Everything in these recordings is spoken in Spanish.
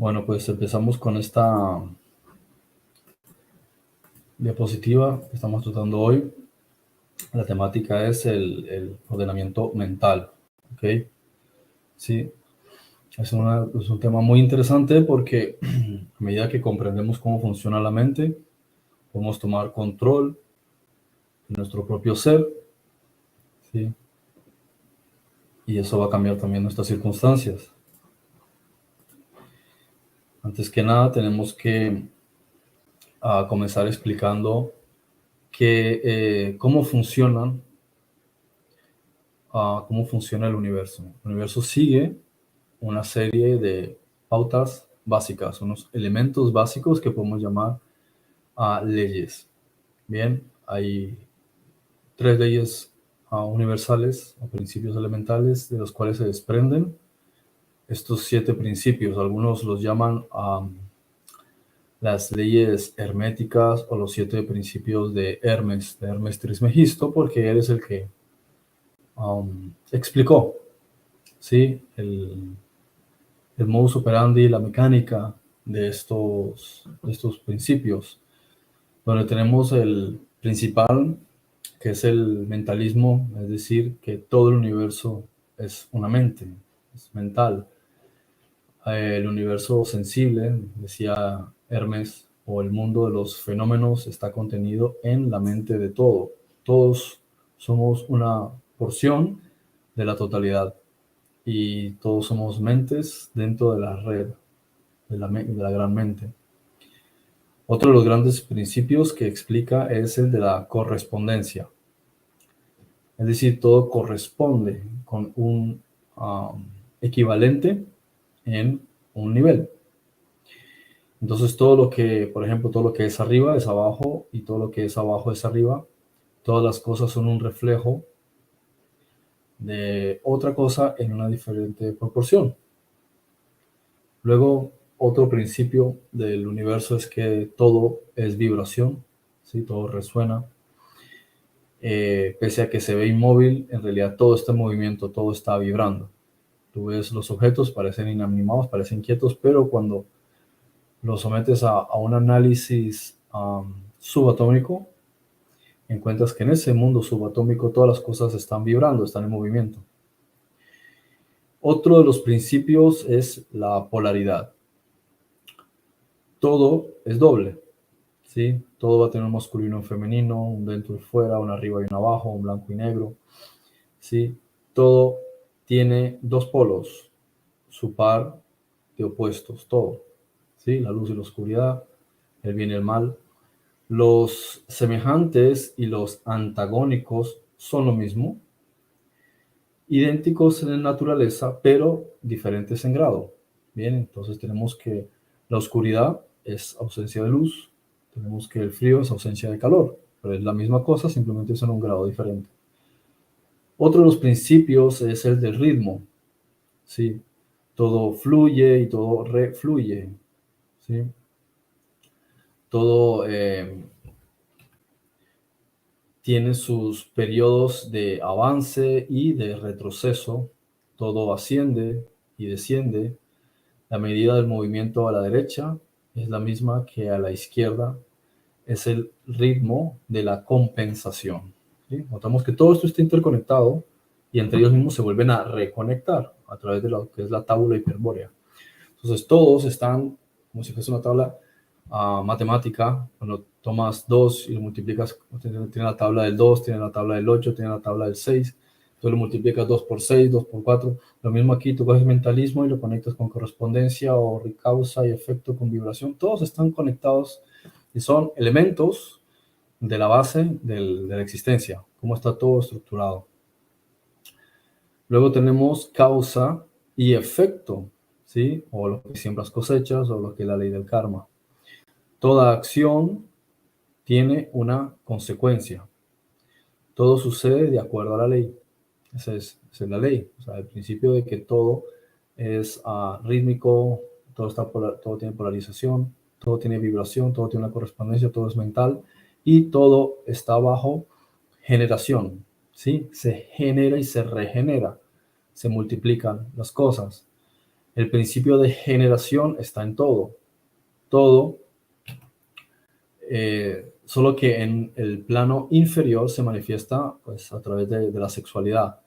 Bueno, pues empezamos con esta diapositiva que estamos tratando hoy. La temática es el ordenamiento mental, ¿ok? Sí, es un tema muy interesante porque a medida que comprendemos cómo funciona la mente, podemos tomar control de nuestro propio ser, ¿sí? Y eso va a cambiar también nuestras circunstancias. Antes que nada, tenemos que comenzar explicando cómo funciona el universo. El universo sigue una serie de pautas básicas, unos elementos básicos que podemos llamar leyes. Bien, hay tres leyes universales o principios elementales de los cuales se desprenden estos 7 principios. Algunos los llaman las leyes herméticas o los 7 principios de Hermes Trismegisto, porque él es el que explicó, ¿sí? El modus operandi, la mecánica de estos principios, donde tenemos el principal, que es el mentalismo, es decir, que todo el universo es una mente, es mental. El universo sensible, decía Hermes, o el mundo de los fenómenos está contenido en la mente de todo. Todos somos una porción de la totalidad y todos somos mentes dentro de la red, de la gran mente. Otro de los grandes principios que explica es el de la correspondencia. Es decir, todo corresponde con un equivalente en un nivel. Entonces todo lo que, por ejemplo, todo lo que es arriba es abajo y todo lo que es abajo es arriba. Todas las cosas son un reflejo de otra cosa en una diferente proporción. Luego, otro principio del universo es que todo es vibración, ¿sí? Todo resuena. Pese a que se ve inmóvil, en realidad todo está en movimiento, todo está vibrando. Tú ves los objetos, parecen inanimados, parecen quietos, pero cuando los sometes a un análisis subatómico, encuentras que en ese mundo subatómico todas las cosas están vibrando, están en movimiento. Otro de los principios es la polaridad. Todo es doble, ¿sí? Todo va a tener un masculino y un femenino, un dentro y fuera, un arriba y un abajo, un blanco y negro, ¿sí? Todo tiene dos polos, su par de opuestos, todo, ¿sí? La luz y la oscuridad, el bien y el mal. Los semejantes y los antagónicos son lo mismo, idénticos en naturaleza, pero diferentes en grado. Bien, entonces tenemos que la oscuridad es ausencia de luz, tenemos que el frío es ausencia de calor, pero es la misma cosa, simplemente es en un grado diferente. Otro de los principios es el del ritmo, ¿sí? Todo fluye y todo refluye, ¿sí? Todo tiene sus periodos de avance y de retroceso, todo asciende y desciende. La medida del movimiento a la derecha es la misma que a la izquierda, es el ritmo de la compensación, ¿sí? Notamos que todo esto está interconectado y entre ellos mismos se vuelven a reconectar a través de lo que es la tabla hiperbórea. Entonces todos están como si fuese una tabla matemática. Cuando tomas 2 y lo multiplicas, tiene la tabla del 2, tiene la tabla del 8, tiene la tabla del 6. Tú lo multiplicas 2 por 6, 2 por 4. Lo mismo aquí, tú coges mentalismo y lo conectas con correspondencia o causa y efecto con vibración. Todos están conectados y son elementos de la base de la existencia, cómo está todo estructurado. Luego tenemos causa y efecto, ¿sí? O lo que siembras cosechas, o lo que es la ley del karma. Toda acción tiene una consecuencia. Todo sucede de acuerdo a la ley. Esa es la ley. O sea, el principio de que todo es rítmico, todo tiene polarización, todo tiene vibración, todo tiene una correspondencia, todo es mental y todo está bajo generación, ¿sí? Se genera y se regenera, se multiplican las cosas. El principio de generación está en todo. Todo, solo que en el plano inferior se manifiesta pues, a través de la sexualidad.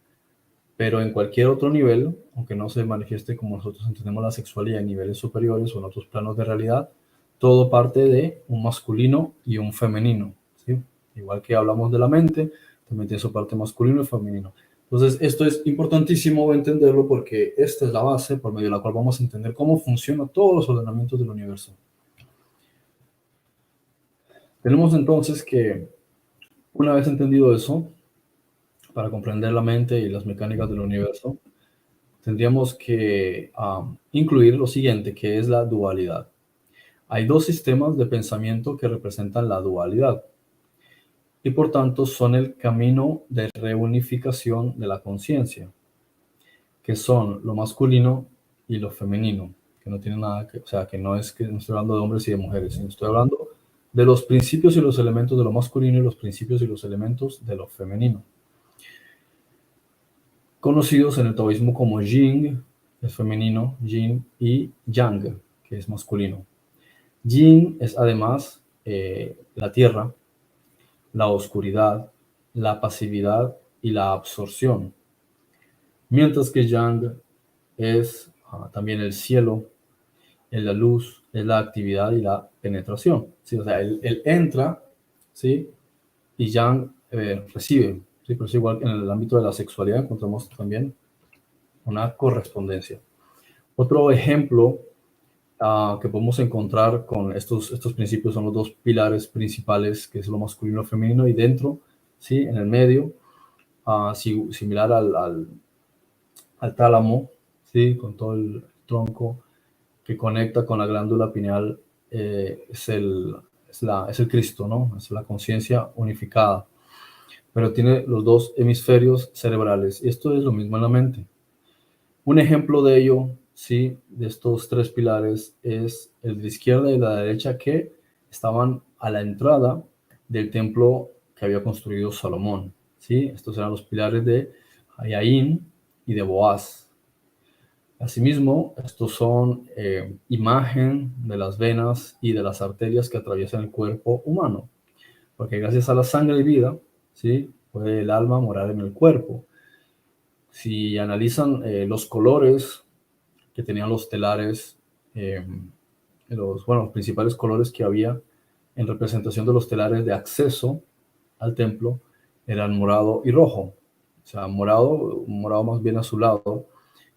Pero en cualquier otro nivel, aunque no se manifieste como nosotros entendemos la sexualidad en niveles superiores o en otros planos de realidad, todo parte de un masculino y un femenino, ¿sí? Igual que hablamos de la mente, también tiene su parte masculino y femenino. Entonces, esto es importantísimo entenderlo porque esta es la base por medio de la cual vamos a entender cómo funcionan todos los ordenamientos del universo. Tenemos entonces que, una vez entendido eso, para comprender la mente y las mecánicas del universo, tendríamos que incluir lo siguiente, que es la dualidad. Hay dos sistemas de pensamiento que representan la dualidad y por tanto son el camino de reunificación de la conciencia, que son lo masculino y lo femenino, que no tiene nada que, o sea, que no es que no estoy hablando de hombres y de mujeres, sino estoy hablando de los principios y los elementos de lo masculino y los principios y los elementos de lo femenino, conocidos en el taoísmo como Yin, es femenino, Yin, y Yang, que es masculino. Yin es además la tierra, la oscuridad, la pasividad y la absorción, mientras que Yang es también el cielo, es la luz, es la actividad y la penetración. ¿Sí? O sea, él entra, ¿sí? Y Yang recibe. ¿Sí? Pero es igual que en el ámbito de la sexualidad encontramos también una correspondencia. Otro ejemplo que podemos encontrar con estos principios son los dos pilares principales, que es lo masculino y lo femenino, y dentro, ¿sí? En el medio, similar al tálamo, ¿sí? Con todo el tronco que conecta con la glándula pineal, es el Cristo, ¿no? Es la conciencia unificada, pero tiene los dos hemisferios cerebrales, y esto es lo mismo en la mente. Un ejemplo de ello, sí, de estos tres pilares, es el de la izquierda y la derecha que estaban a la entrada del templo que había construido Salomón. ¿Sí? Estos eran los pilares de Ayaín y de Boaz. Asimismo, estos son imagen de las venas y de las arterias que atraviesan el cuerpo humano, porque gracias a la sangre y vida, ¿sí? Puede el alma morar en el cuerpo. Si analizan los colores que tenían los telares, los principales colores que había en representación de los telares de acceso al templo eran morado y rojo. O sea, morado más bien azulado,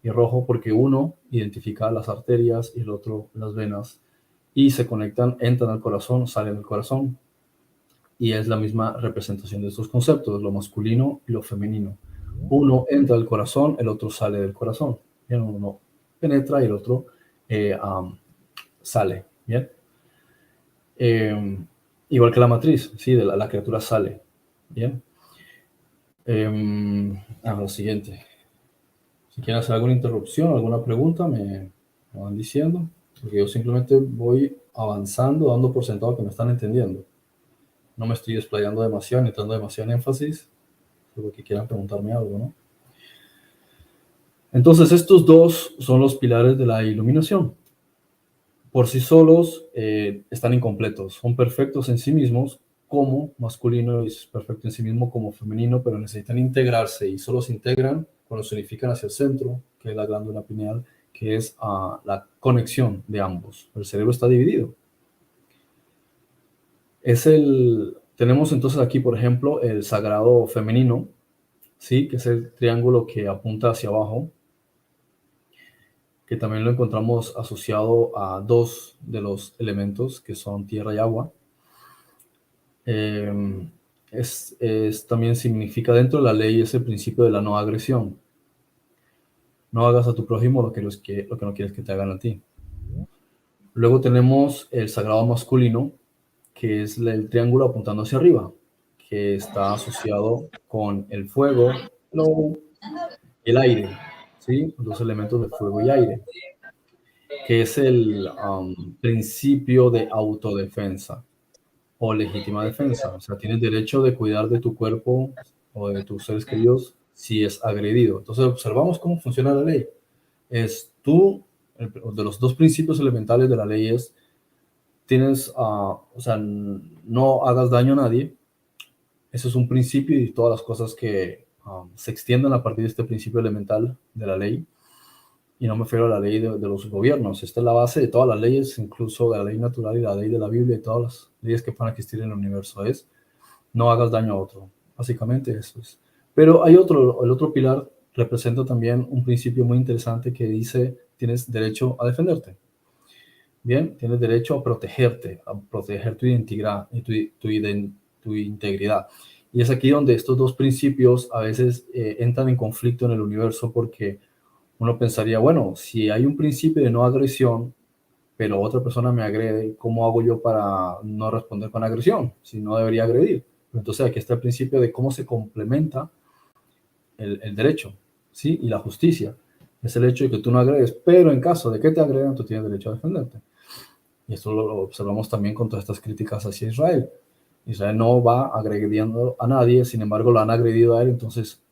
y rojo porque uno identifica las arterias y el otro las venas, y se conectan, entran al corazón, salen del corazón, y es la misma representación de estos conceptos, lo masculino y lo femenino. Uno entra al corazón, el otro sale del corazón. Bien, uno penetra y el otro sale. Bien. Igual que la matriz, sí, de la criatura sale. Bien. Lo siguiente. Si quieren hacer alguna interrupción, alguna pregunta, me van diciendo, porque yo simplemente voy avanzando, dando por sentado que me están entendiendo. No me estoy explayando demasiado, ni dando demasiado énfasis, solo que quieran preguntarme algo, ¿no? Entonces, estos dos son los pilares de la iluminación. Por sí solos están incompletos, son perfectos en sí mismos como masculino y es perfecto en sí mismo como femenino, pero necesitan integrarse y solo se integran cuando se unifican hacia el centro, que es la glándula pineal, que es la conexión de ambos. El cerebro está dividido. Tenemos entonces aquí, por ejemplo, el sagrado femenino, ¿sí? Que es el triángulo que apunta hacia abajo, que también lo encontramos asociado a dos de los elementos que son tierra y agua. También significa dentro de la ley ese principio de la no agresión. No hagas a tu prójimo lo que no quieres que te hagan a ti. Luego tenemos el sagrado masculino, que es el triángulo apuntando hacia arriba, que está asociado con el fuego, el aire, ¿sí? Los dos elementos de fuego y aire, que es el principio de autodefensa o legítima defensa. O sea, tienes derecho de cuidar de tu cuerpo o de tus seres queridos si es agredido. Entonces, observamos cómo funciona la ley. Es tú de los dos principios elementales de la ley es, o sea, no hagas daño a nadie. Ese es un principio y todas las cosas que se extienden a partir de este principio elemental de la ley. Y no me refiero a la ley de los gobiernos. Esta es la base de todas las leyes, incluso de la ley natural y la ley de la Biblia y todas las leyes que puedan existir en el universo. Es no hagas daño a otro. Básicamente eso es. Pero hay el otro pilar representa también un principio muy interesante que dice tienes derecho a defenderte. Bien, tienes derecho a proteger tu identidad y tu integridad. Y es aquí donde estos dos principios a veces entran en conflicto en el universo porque uno pensaría, bueno, si hay un principio de no agresión, pero otra persona me agrede, ¿cómo hago yo para no responder con agresión? Si no debería agredir. Entonces aquí está el principio de cómo se complementa el derecho, ¿sí? Y la justicia. Es el hecho de que tú no agredes, pero en caso de que te agredan, tú tienes derecho a defenderte. Y esto lo observamos también con todas estas críticas hacia Israel. Israel no va agrediendo a nadie, sin embargo lo han agredido a él, entonces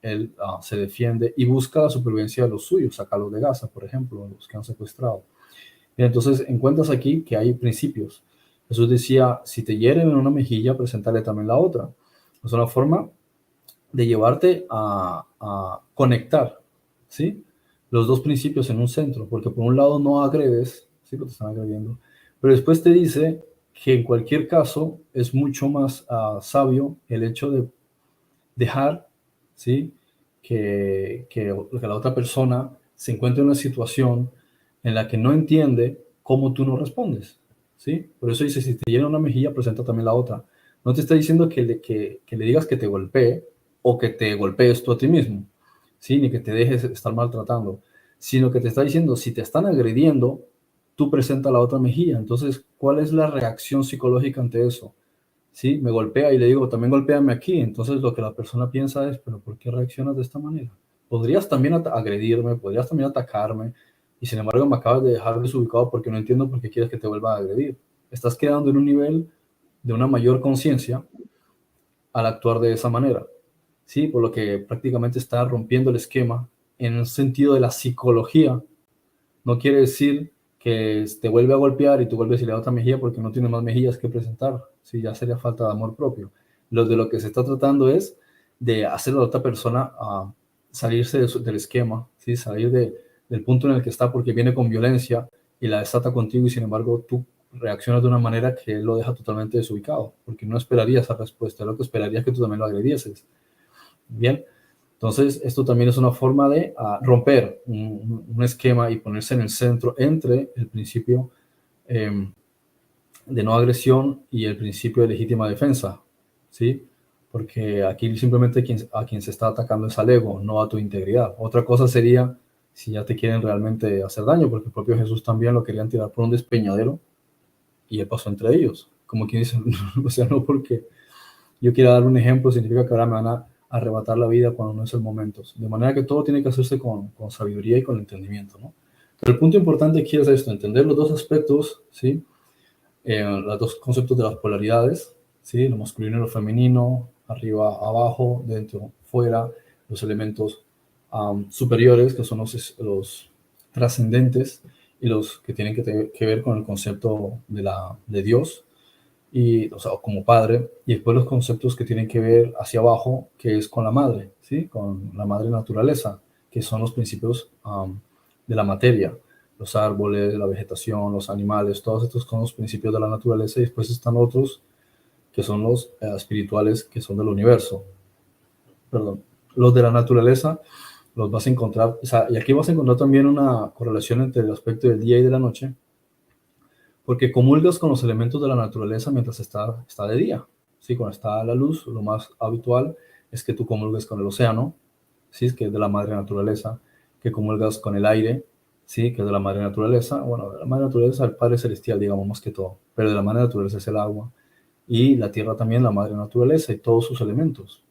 él se defiende y busca la supervivencia de los suyos, sacarlos de Gaza, por ejemplo, los que han secuestrado. Y entonces encuentras aquí que hay principios. Jesús decía, si te hieren en una mejilla, presentarle también la otra. Es una forma de llevarte a conectar, ¿sí? Los dos principios en un centro, porque por un lado no agredes, sí, porque te están agrediendo, pero después te dice que en cualquier caso es mucho más sabio el hecho de dejar, ¿sí? Que la otra persona se encuentre en una situación en la que no entiende cómo tú no respondes, ¿sí? Por eso dice, si te llena una mejilla, presenta también la otra. No te está diciendo que le digas que te golpee o que te golpees tú a ti mismo, ¿sí? Ni que te dejes estar maltratando, sino que te está diciendo, si te están agrediendo, tú presenta la otra mejilla. Entonces, ¿cuál es la reacción psicológica ante eso? Sí, me golpea y le digo, también golpéame aquí. Entonces lo que la persona piensa es, pero ¿por qué reaccionas de esta manera? Podrías también agredirme, podrías también atacarme y sin embargo me acabas de dejar desubicado porque no entiendo por qué quieres que te vuelva a agredir. Estás quedando en un nivel de una mayor conciencia al actuar de esa manera. Sí, por lo que prácticamente está rompiendo el esquema en el sentido de la psicología. No quiere decir que te vuelve a golpear y tú vuelves y le das otra mejilla porque no tiene más mejillas que presentar. Sí, ya sería falta de amor propio. Lo que se está tratando es de hacer a la otra persona salirse del esquema, ¿sí? Salir del punto en el que está porque viene con violencia y la desata contigo y sin embargo tú reaccionas de una manera que él lo deja totalmente desubicado porque no esperaría esa respuesta, lo que esperaría es que tú también lo agredieses. Bien, entonces, esto también es una forma de romper un esquema y ponerse en el centro entre el principio de no agresión y el principio de legítima defensa, ¿sí? Porque aquí simplemente a quien se está atacando es al ego, no a tu integridad. Otra cosa sería si ya te quieren realmente hacer daño, porque el propio Jesús también lo querían tirar por un despeñadero y él pasó entre ellos. Como quien dice, o sea, no porque yo quiera dar un ejemplo significa que ahora me van a arrebatar la vida cuando no es el momento. De manera que todo tiene que hacerse con sabiduría y con entendimiento, ¿no? Pero el punto importante aquí es esto, entender los dos aspectos, ¿sí? Los dos conceptos de las polaridades, ¿sí? Lo masculino y lo femenino, arriba, abajo, dentro, fuera, los elementos superiores, que son los trascendentes, y los que tienen que ver con el concepto de Dios, y, o sea, como padre, y después los conceptos que tienen que ver hacia abajo, que es con la madre, ¿sí? Con la madre naturaleza, que son los principios de la materia, los árboles, la vegetación, los animales, todos estos son los principios de la naturaleza, y después están otros que son los espirituales, que son del universo. Perdón, los de la naturaleza los vas a encontrar, o sea, y aquí vas a encontrar también una correlación entre el aspecto del día y de la noche, porque comulgas con los elementos de la naturaleza mientras está de día. ¿Sí? Cuando está la luz, lo más habitual es que tú comulgues con el océano, ¿sí? Que es de la madre naturaleza, que comulgas con el aire, ¿sí? Que es de la madre naturaleza. Bueno, de la madre naturaleza el Padre Celestial, digamos, más que todo, pero de la madre naturaleza es el agua, y la tierra también, la madre naturaleza y todos sus elementos.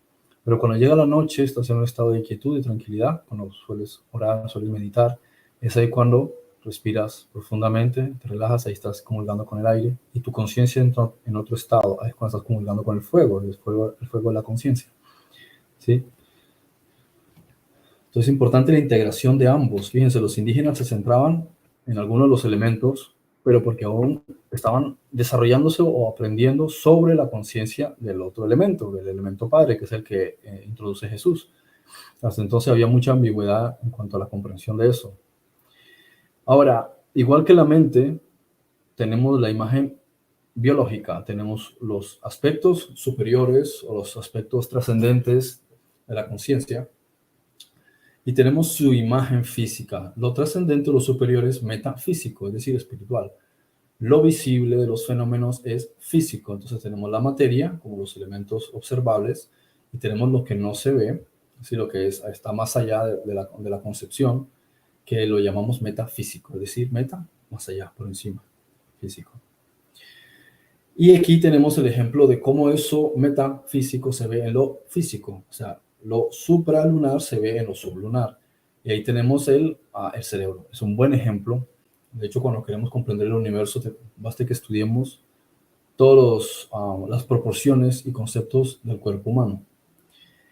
Pero cuando llega la noche, estás en un estado de quietud y tranquilidad, cuando sueles orar, sueles meditar, es ahí cuando respiras profundamente, te relajas, ahí estás comulgando con el aire y tu conciencia entra en otro estado, ahí es cuando estás comulgando con el fuego de la conciencia, ¿sí? Entonces es importante la integración de ambos. Fíjense, los indígenas se centraban en algunos de los elementos, pero porque aún estaban desarrollándose o aprendiendo sobre la conciencia del otro elemento, del elemento padre, que es el que introduce Jesús. Hasta entonces había mucha ambigüedad en cuanto a la comprensión de eso. Ahora, igual que la mente, tenemos la imagen biológica, tenemos los aspectos superiores o los aspectos trascendentes de la conciencia y tenemos su imagen física. Lo trascendente o lo superior es metafísico, es decir, espiritual. Lo visible de los fenómenos es físico, entonces tenemos la materia como los elementos observables y tenemos lo que no se ve, es decir, lo que está más allá de la concepción, que lo llamamos metafísico, es decir, meta, más allá, por encima, físico. Y aquí tenemos el ejemplo de cómo eso metafísico se ve en lo físico, o sea, lo supralunar se ve en lo sublunar. Y ahí tenemos el cerebro. Es un buen ejemplo. De hecho, cuando queremos comprender el universo, basta que estudiemos todas las proporciones y conceptos del cuerpo humano.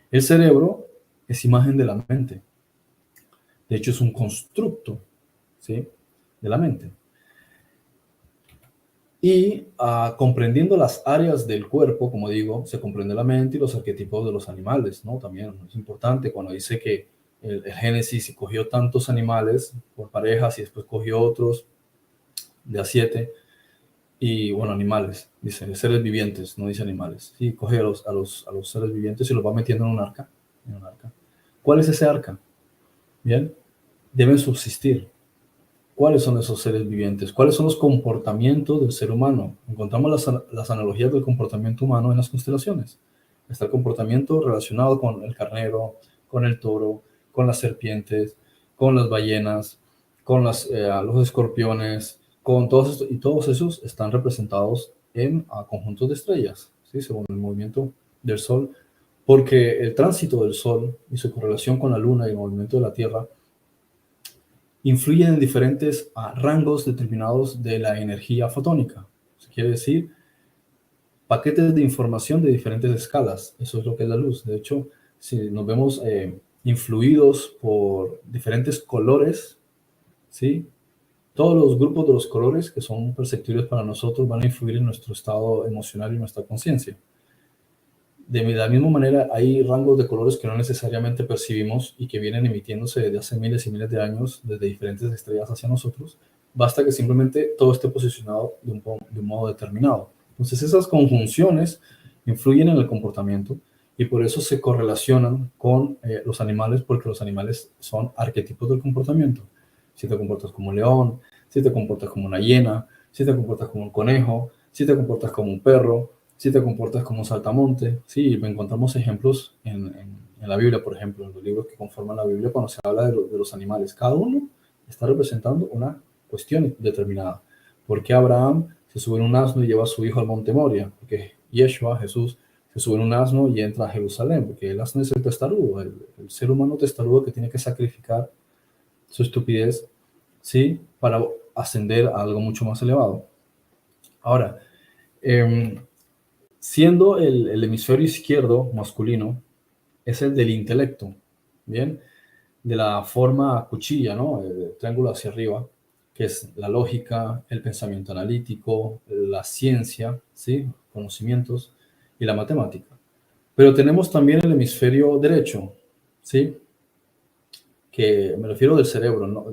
El cerebro es imagen de la mente. De hecho, es un constructo, ¿sí?, de la mente. Y comprendiendo las áreas del cuerpo, como digo, se comprende la mente y los arquetipos de los animales, ¿no? También es importante cuando dice que el Génesis cogió tantos animales por parejas y después cogió otros de a 7, y bueno, animales, dice seres vivientes, no dice animales. Sí, coge a los seres vivientes y los va metiendo en un arca. ¿Cuál es ese arca? Bien, deben subsistir. ¿Cuáles son esos seres vivientes? ¿Cuáles son los comportamientos del ser humano? Encontramos las analogías del comportamiento humano en las constelaciones. Está el comportamiento relacionado con el carnero, con el toro, con las serpientes, con las ballenas, con los escorpiones, con todos estos, y todos esos están representados en conjuntos de estrellas, ¿sí?, según el movimiento del Sol, porque el tránsito del Sol y su correlación con la Luna y el movimiento de la Tierra influyen en diferentes rangos determinados de la energía fotónica. Eso quiere decir paquetes de información de diferentes escalas. Eso es lo que es la luz. De hecho, si nos vemos influidos por diferentes colores, ¿sí?, todos los grupos de los colores que son perceptibles para nosotros van a influir en nuestro estado emocional y nuestra conciencia. De la misma manera, hay rangos de colores que no necesariamente percibimos y que vienen emitiéndose desde hace miles y miles de años desde diferentes estrellas hacia nosotros. Basta que simplemente todo esté posicionado de un modo determinado. Entonces, esas conjunciones influyen en el comportamiento y por eso se correlacionan con los animales, porque los animales son arquetipos del comportamiento. Si te comportas como un león, si te comportas como una hiena, si te comportas como un conejo, si te comportas como un perro, si te comportas como un saltamonte. Sí, encontramos ejemplos en la Biblia, por ejemplo, en los libros que conforman la Biblia, cuando se habla de los animales. Cada uno está representando una cuestión determinada. ¿Por qué Abraham se sube en un asno y lleva a su hijo al monte Moria? Porque Yeshua, Jesús, se sube en un asno y entra a Jerusalén, porque el asno es el testarudo, el ser humano testarudo que tiene que sacrificar su estupidez, ¿sí?, para ascender a algo mucho más elevado. Ahora, siendo el hemisferio izquierdo masculino, es el del intelecto, ¿bien? De la forma cuchilla, ¿no? El triángulo hacia arriba, que es la lógica, el pensamiento analítico, la ciencia, ¿sí?, conocimientos y la matemática. Pero tenemos también el hemisferio derecho, ¿sí?, que me refiero del cerebro, ¿no?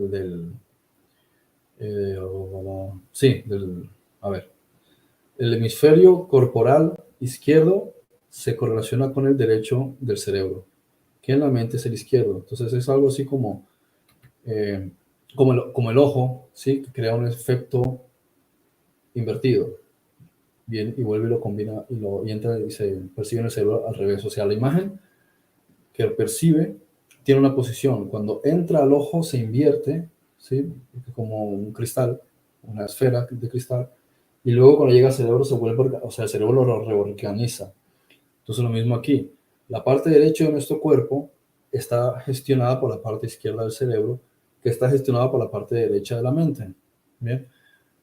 A ver, el hemisferio corporal izquierdo se correlaciona con el derecho del cerebro, que en la mente es el izquierdo. Entonces es algo así como el ojo, ¿sí?, que crea un efecto invertido. Bien, y vuelve y lo combina y entra y se percibe en el cerebro al revés. O sea, la imagen que percibe tiene una posición. Cuando entra al ojo se invierte, ¿sí?, como un cristal, una esfera de cristal, y luego cuando llega al cerebro se vuelve, o sea, el cerebro lo reorganiza. Entonces lo mismo aquí. La parte derecha de nuestro cuerpo está gestionada por la parte izquierda del cerebro, que está gestionada por la parte derecha de la mente. Bien.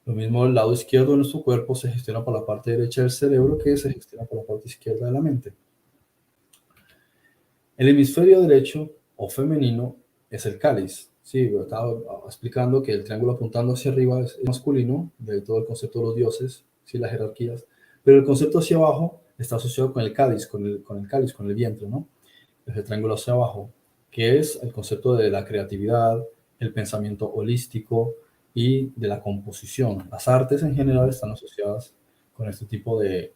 Lo mismo el lado izquierdo de nuestro cuerpo se gestiona por la parte derecha del cerebro, que se gestiona por la parte izquierda de la mente. El hemisferio derecho o femenino es el cáliz. Sí, yo estaba explicando que el triángulo apuntando hacia arriba es masculino, de todo el concepto de los dioses, sí, las jerarquías, pero el concepto hacia abajo está asociado con el cáliz, con el cáliz, con el vientre, ¿no? Es el triángulo hacia abajo, que es el concepto de la creatividad, el pensamiento holístico y de la composición. Las artes en general están asociadas con este tipo de,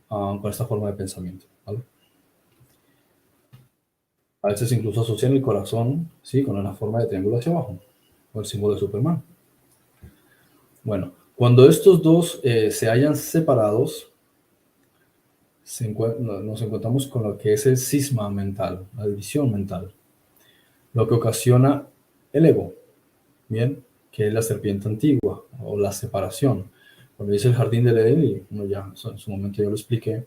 con esta forma de pensamiento, ¿vale? A veces incluso asocian el corazón, sí, con la forma de triángulo hacia abajo, o el símbolo de Superman. Bueno, cuando estos dos se hayan separados, nos encontramos con lo que es el cisma mental, la división mental, lo que ocasiona el ego, ¿bien? Que es la serpiente antigua o la separación. Cuando dice el jardín del Edén, y bueno, ya en su momento yo lo expliqué,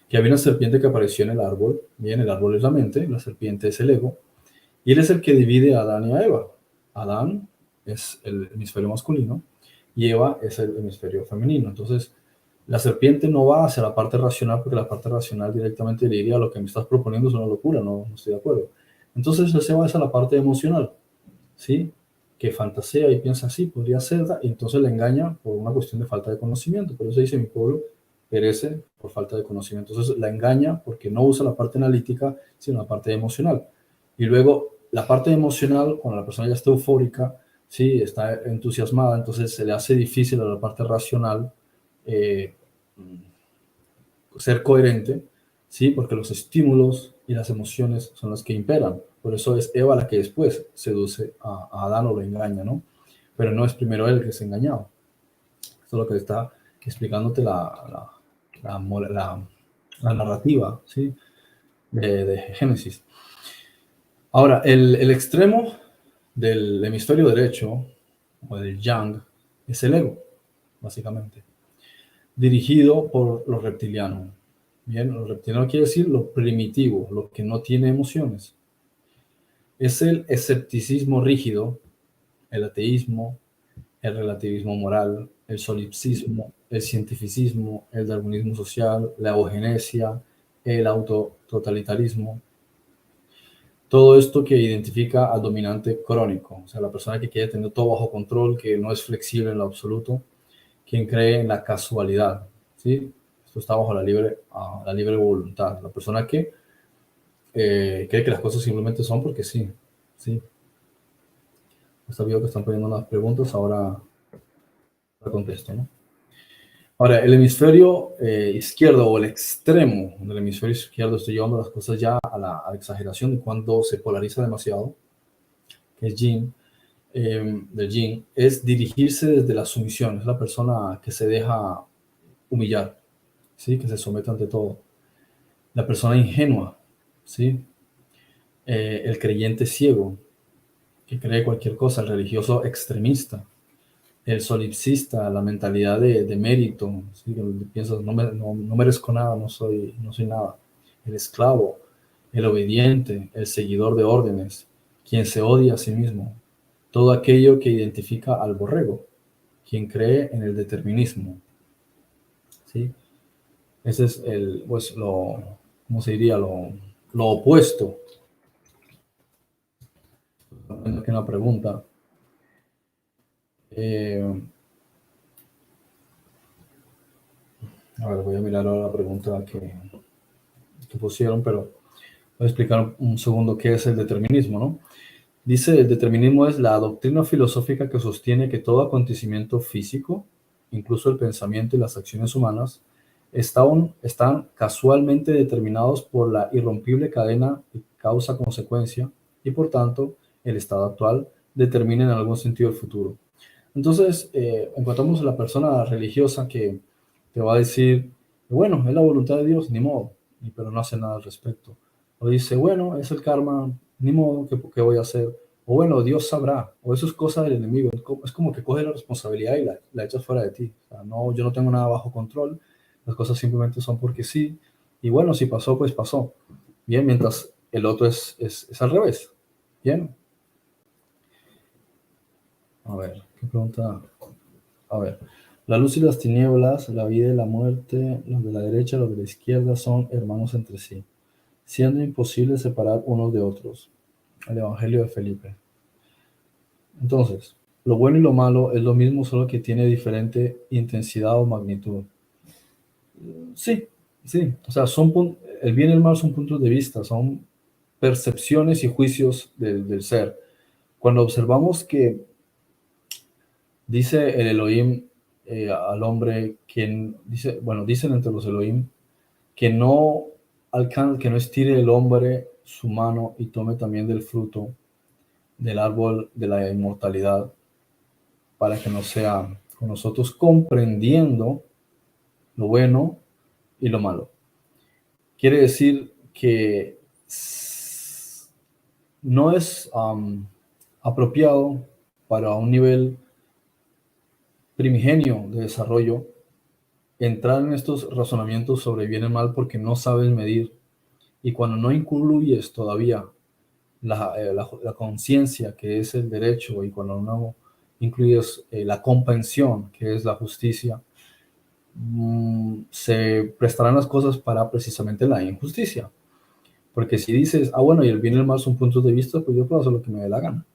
que había una serpiente que apareció en el árbol, bien, el árbol es la mente, la serpiente es el ego, y él es el que divide a Adán y a Eva. Adán es el hemisferio masculino y Eva es el hemisferio femenino. Entonces, la serpiente no va hacia la parte racional porque la parte racional directamente le diría lo que me estás proponiendo es una locura, no estoy de acuerdo. Entonces, él se va hacia la parte emocional, ¿sí? Que fantasea y piensa así, podría ser, y entonces le engaña por una cuestión de falta de conocimiento. Por eso dice mi pueblo perece por falta de conocimiento. Entonces la engaña porque no usa la parte analítica, sino la parte emocional. Y luego la parte emocional, cuando la persona ya está eufórica, sí, está entusiasmada, entonces se le hace difícil a la parte racional eh, ser coherente, ¿sí? Porque los estímulos y las emociones son las que imperan. Por eso es Eva la que después seduce a Adán o lo engaña, ¿no? Pero no es primero él que es engañado. Esto es lo que está explicándote la narrativa, ¿sí? De Génesis. Ahora, el extremo del hemisferio derecho, o del yang, es el ego, básicamente, dirigido por los reptilianos. Bien, lo reptiliano quiere decir lo primitivo, lo que no tiene emociones. Es el escepticismo rígido, el ateísmo, el relativismo moral, el solipsismo, el cientificismo, el darwinismo social, la eugenesia, el autototalitarismo. Todo esto que identifica al dominante crónico, o sea, la persona que quiere tener todo bajo control, que no es flexible en lo absoluto, quien cree en la casualidad, ¿sí? Esto está bajo la libre voluntad. La persona que cree que las cosas simplemente son porque sí, ¿sí? Está viendo que están poniendo unas preguntas, ahora contesto, ¿no? Ahora, el hemisferio izquierdo o el extremo del hemisferio izquierdo, estoy llevando las cosas ya a la exageración de cuando se polariza demasiado, que es yin, del yin, es dirigirse desde la sumisión, es la persona que se deja humillar, ¿sí? Que se somete ante todo. La persona ingenua, ¿sí? El creyente ciego, que cree cualquier cosa, el religioso extremista, el solipsista, la mentalidad de mérito, ¿sí? Que piensas, no merezco nada, no soy nada. El esclavo, el obediente, el seguidor de órdenes, quien se odia a sí mismo. Todo aquello que identifica al borrego, quien cree en el determinismo, ¿sí? Ese es pues ¿cómo se diría? Lo opuesto. Aquí una pregunta. Eh, a ver, voy a mirar ahora la pregunta que pusieron, pero voy a explicar un segundo qué es el determinismo, ¿no? Dice, el determinismo es la doctrina filosófica que sostiene que todo acontecimiento físico, incluso el pensamiento y las acciones humanas, están casualmente determinados por la irrompible cadena de causa-consecuencia y por tanto el estado actual determina en algún sentido el futuro. Entonces, encontramos a la persona religiosa que te va a decir, bueno, es la voluntad de Dios, ni modo, pero no hace nada al respecto. O dice, bueno, es el karma, ni modo, ¿qué voy a hacer? O bueno, Dios sabrá, o eso es cosa del enemigo. Es como que coge la responsabilidad y la echas fuera de ti. O sea, no, yo no tengo nada bajo control, las cosas simplemente son porque sí. Y bueno, si pasó, pues pasó. Bien, mientras el otro es al revés. Bien. A ver, ¿qué pregunta? A ver, la luz y las tinieblas, la vida y la muerte, los de la derecha y los de la izquierda son hermanos entre sí, siendo imposible separar unos de otros. el Evangelio de Felipe. Entonces, lo bueno y lo malo es lo mismo, solo que tiene diferente intensidad o magnitud. Sí, sí. O sea, el bien y el mal son puntos de vista, son percepciones y juicios del ser. Cuando observamos que dice el Elohim al hombre, quien dice, bueno, dicen entre los Elohim que que no estire el hombre su mano y tome también del fruto del árbol de la inmortalidad, para que no sea con nosotros, comprendiendo lo bueno y lo malo. Quiere decir que no es apropiado para un nivel primigenio de desarrollo entrar en estos razonamientos sobre bien y mal, porque no sabes medir, y cuando no incluyes todavía la conciencia, que es el derecho, y cuando no incluyes la comprensión, que es la justicia, se prestarán las cosas para precisamente la injusticia. Porque si dices, bueno, y el bien y el mal son puntos de vista, pues yo puedo hacer lo que me dé la gana.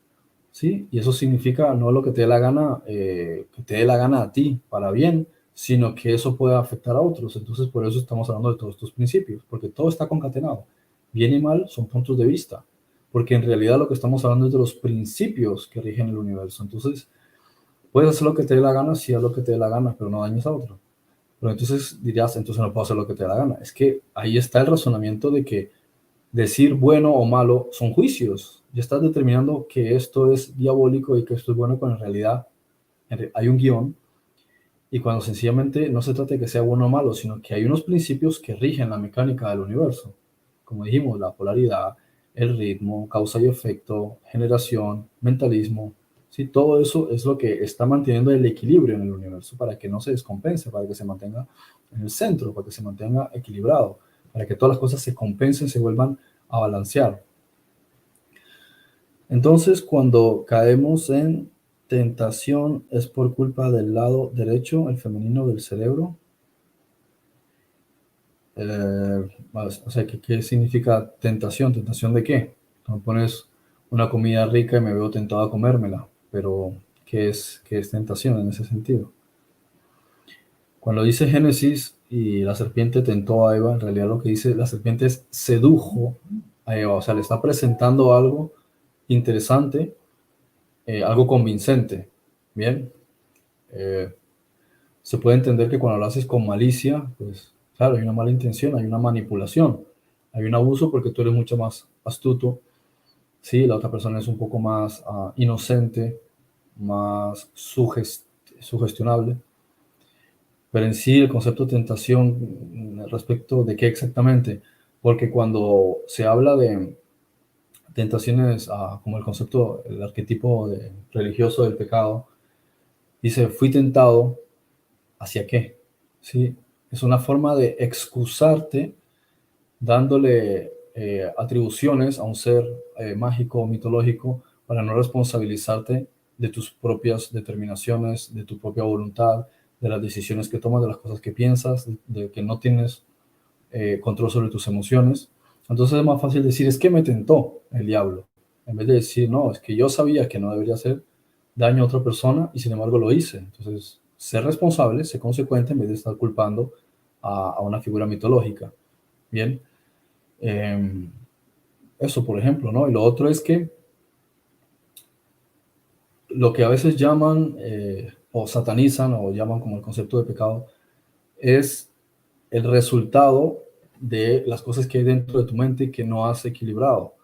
¿Sí? Y eso significa no lo que te dé la gana, que te dé la gana a ti para bien, sino que eso puede afectar a otros. Entonces, por eso estamos hablando de todos estos principios, porque todo está concatenado. Bien y mal son puntos de vista, porque en realidad lo que estamos hablando es de los principios que rigen el universo. Entonces, puedes hacer lo que te dé la gana, si haz lo que te dé la gana, pero no dañes a otro. Pero entonces dirías, entonces no puedo hacer lo que te dé la gana. Es que ahí está el razonamiento de que decir bueno o malo son juicios. Ya estás determinando que esto es diabólico y que esto es bueno, cuando en realidad hay un guión, y cuando sencillamente no se trata de que sea bueno o malo, sino que hay unos principios que rigen la mecánica del universo. Como dijimos, la polaridad, el ritmo, causa y efecto, generación, mentalismo. ¿Sí? Todo eso es lo que está manteniendo el equilibrio en el universo, para que no se descompense, para que se mantenga en el centro, para que se mantenga equilibrado, para que todas las cosas se compensen, se vuelvan a balancear. Entonces, cuando caemos en tentación, es por culpa del lado derecho, el femenino del cerebro. O sea, ¿qué significa tentación? ¿Tentación de qué? No pones una comida rica y me veo tentado a comérmela, pero ¿qué es tentación en ese sentido? Cuando dice Génesis y la serpiente tentó a Eva, en realidad lo que dice la serpiente es sedujo a Eva, o sea, le está presentando algo interesante, algo convincente. Bien, eh, se puede entender que cuando lo haces con malicia, pues claro, hay una mala intención, hay una manipulación, hay un abuso, porque tú eres mucho más astuto, ¿sí? La otra persona es un poco más inocente, más sugestionable. Pero en sí el concepto de tentación, respecto de qué exactamente, porque cuando se habla de tentaciones, como el concepto, el arquetipo religioso del pecado, dice, fui tentado, ¿hacia qué? ¿Sí? Es una forma de excusarte dándole atribuciones a un ser mágico o mitológico, para no responsabilizarte de tus propias determinaciones, de tu propia voluntad, de las decisiones que tomas, de las cosas que piensas, de que no tienes control sobre tus emociones. Entonces es más fácil decir, es que me tentó el diablo, en vez de decir, no, es que yo sabía que no debería hacer daño a otra persona y sin embargo lo hice. Entonces, ser responsable, ser consecuente, en vez de estar culpando a una figura mitológica. Bien, eh, eso por ejemplo, ¿no? Y lo otro es que lo que a veces llaman o satanizan o llaman como el concepto de pecado, es el resultado de las cosas que hay dentro de tu mente que no has equilibrado.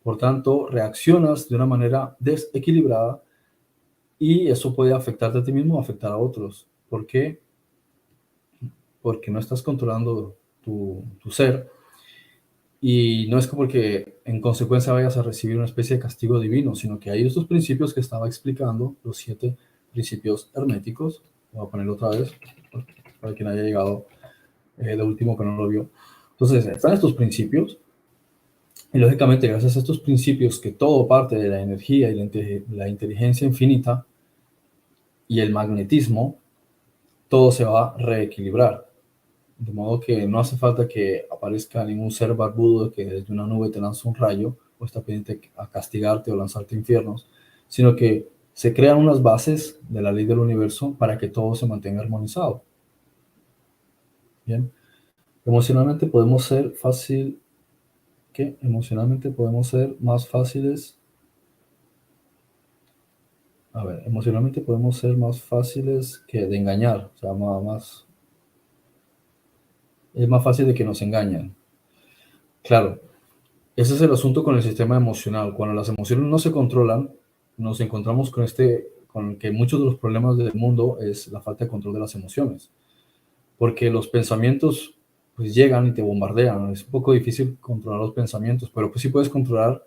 Por tanto, reaccionas de una manera desequilibrada, y eso puede afectarte a ti mismo o afectar a otros. ¿Por qué? Porque no estás controlando tu ser, y no es que porque en consecuencia vayas a recibir una especie de castigo divino, sino que hay estos principios que estaba explicando, los 7 principios herméticos. Voy a ponerlo otra vez para quien haya llegado de último que no lo vio. Entonces, están estos principios, y lógicamente gracias a estos principios, que todo parte de la energía y la inteligencia infinita y el magnetismo, todo se va a reequilibrar. De modo que no hace falta que aparezca ningún ser barbudo que desde una nube te lanza un rayo, o está pendiente a castigarte o lanzarte a infiernos, sino que se crean unas bases de la ley del universo para que todo se mantenga armonizado. Bien, emocionalmente podemos ser fácil, ¿qué? Emocionalmente podemos ser más fáciles. A ver, emocionalmente podemos ser más fáciles que de engañar, o sea, es más fácil de que nos engañen. Claro, ese es el asunto con el sistema emocional. Cuando las emociones no se controlan, nos encontramos con que muchos de los problemas del mundo es la falta de control de las emociones. Porque los pensamientos pues llegan y te bombardean. Es un poco difícil controlar los pensamientos, pero pues sí puedes controlar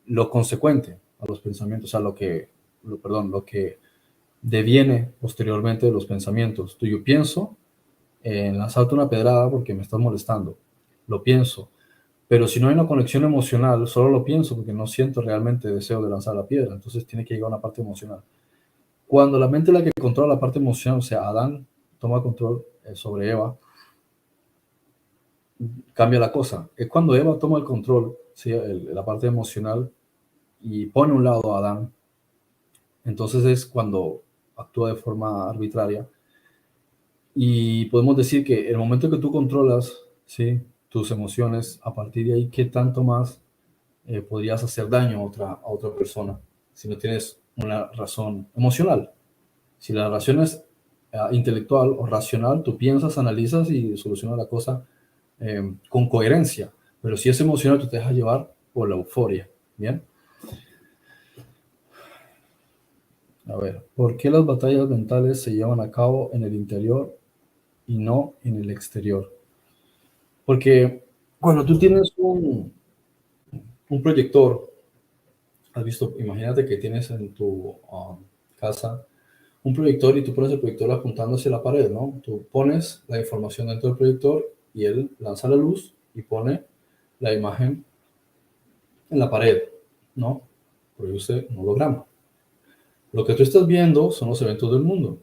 lo consecuente a los pensamientos, o sea, lo que deviene posteriormente de los pensamientos. Yo pienso en lanzarte una pedrada porque me estás molestando. Lo pienso. Pero si no hay una conexión emocional, solo lo pienso porque no siento realmente deseo de lanzar la piedra. Entonces tiene que llegar a una parte emocional. Cuando la mente es la que controla la parte emocional, o sea, Adán toma control sobre Eva, cambia la cosa. Es cuando Eva toma el control, ¿sí? La parte emocional, y pone a un lado a Adán, entonces es cuando actúa de forma arbitraria. Y podemos decir que el momento que tú controlas, ¿sí?, tus emociones, a partir de ahí, ¿qué tanto más podrías hacer daño a otra persona si no tienes una razón emocional? Si la razón es intelectual o racional, tú piensas, analizas y solucionas la cosa con coherencia. Pero si es emocional, tú te dejas llevar por la euforia. Bien. A ver, ¿por qué las batallas mentales se llevan a cabo en el interior y no en el exterior? Porque cuando tú tienes un proyector, has visto, imagínate que tienes en tu casa un proyector y tú pones el proyector apuntando hacia la pared, ¿no? Tú pones la información dentro del proyector y él lanza la luz y pone la imagen en la pared, ¿no? Produce un holograma. Lo que tú estás viendo son los eventos del mundo.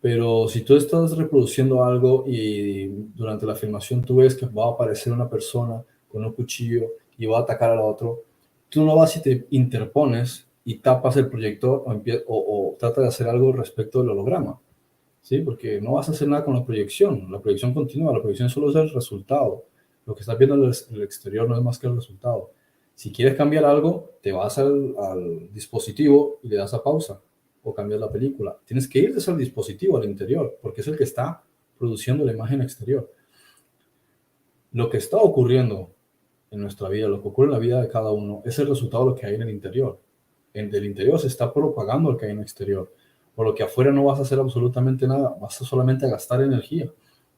Pero si tú estás reproduciendo algo y durante la filmación tú ves que va a aparecer una persona con un cuchillo y va a atacar al otro, tú no vas y te interpones y tapas el proyector o trata de hacer algo respecto del holograma, ¿sí? Porque no vas a hacer nada con la proyección continúa, la proyección solo es el resultado. Lo que estás viendo en el exterior no es más que el resultado. Si quieres cambiar algo, te vas al dispositivo y le das a pausa o cambias la película. Tienes que ir desde el dispositivo al interior, porque es el que está produciendo la imagen exterior. Lo que está ocurriendo en nuestra vida, lo que ocurre en la vida de cada uno, es el resultado de lo que hay en el interior. Del interior se está propagando lo que hay en el exterior. Por lo que afuera no vas a hacer absolutamente nada, vas a solamente a gastar energía.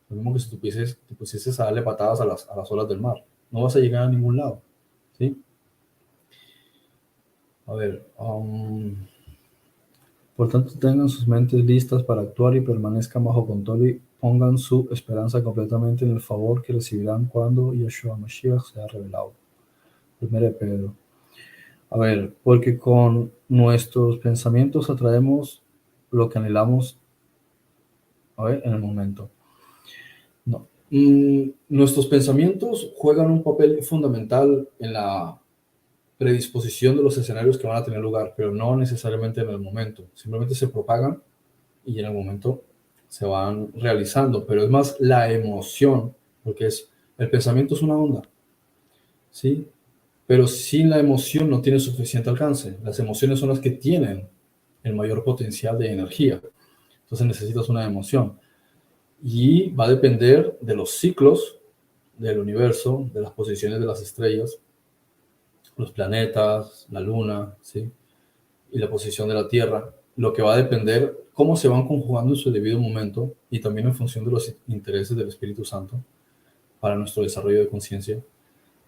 Lo mismo que si te pusieses a darle patadas a las olas del mar. No vas a llegar a ningún lado. ¿Sí? A ver, por tanto, tengan sus mentes listas para actuar y permanezcan bajo control y pongan su esperanza completamente en el favor que recibirán cuando Yeshua Mashiach sea revelado. 1 de Pedro. A ver, porque con nuestros pensamientos atraemos lo que anhelamos, a ver, en el momento. No. Nuestros pensamientos juegan un papel fundamental en la predisposición de los escenarios que van a tener lugar, pero no necesariamente en el momento. Simplemente se propagan y en el momento se van realizando, pero es más la emoción, porque el pensamiento es una onda, ¿sí? Pero sin la emoción no tiene suficiente alcance. Las emociones son las que tienen el mayor potencial de energía. Entonces necesitas una emoción. Y va a depender de los ciclos del universo, de las posiciones de las estrellas, los planetas, la luna, ¿sí?, y la posición de la Tierra, lo que va a depender cómo se van conjugando en su debido momento y también en función de los intereses del Espíritu Santo para nuestro desarrollo de conciencia,